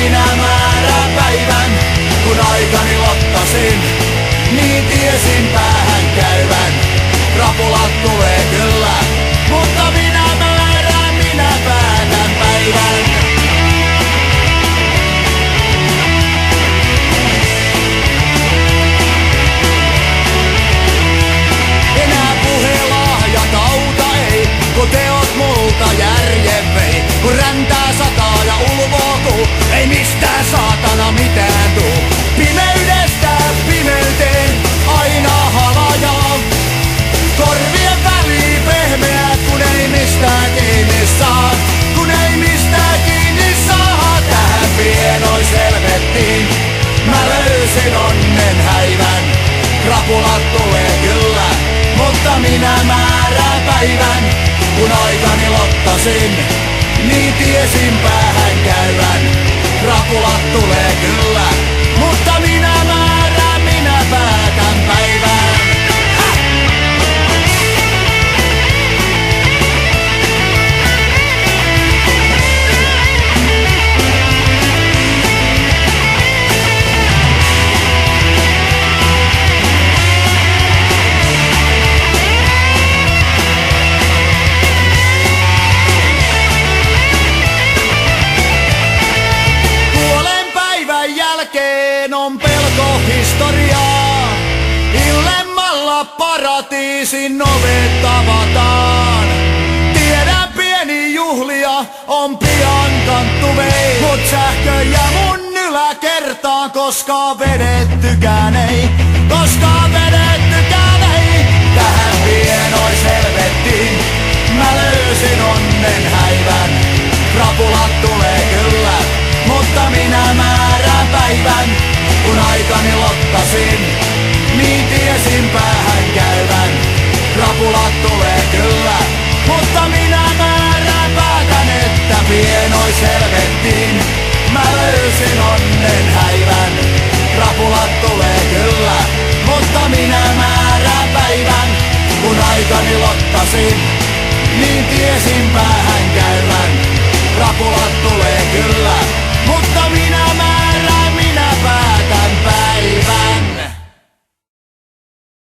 minä määrään päivän. Kun aikani lottasin, niin tiesin päähän käyvän. Rapulat tulee kyllä, mutta minä määrään, minä päätän päivän. Enää puhelahjat auta ei, kun teot multa järjen vei. Kun räntää sataa ja ulvookuu, ei mistään saatana mitään tuu. Pimeydestä pimeyteen aina halajaa. Korvien väliin pehmeät, kun ei mistään kiinni saa. Kun ei mistään kiinni saa, tähän pienois helvettiin mä löysin onnen häivän. Krapulat tulee kyllä, mutta minä määrään päivän. Kun aikani lottasin, niin tiesin päähän käyvän. Krapulat tulee kyllä, mutta minä määrään, minä päätän päivän. On pelko historiaa, illemmalla paratiisin ovet avataan. Tiedän pieni juhlia on pian kanttu vei, mut sähkö ja mun yläkertaan koskaan vedettykään ei, koskaan vedettykään ei. Tähän pienois helvettiin mä löysin onnen häivän. Krapulat tulee kyllä, mutta minä määrään päivän. Kun aikani lottasin, niin tiesin päähän käyvän. Krapulat tulee kyllä, mutta minä määrään päätän, että pienois helvettiin mä löysin onnen häivän. Krapulat tulee kyllä, mutta minä määrään päivän. Kun aikani lottasin, niin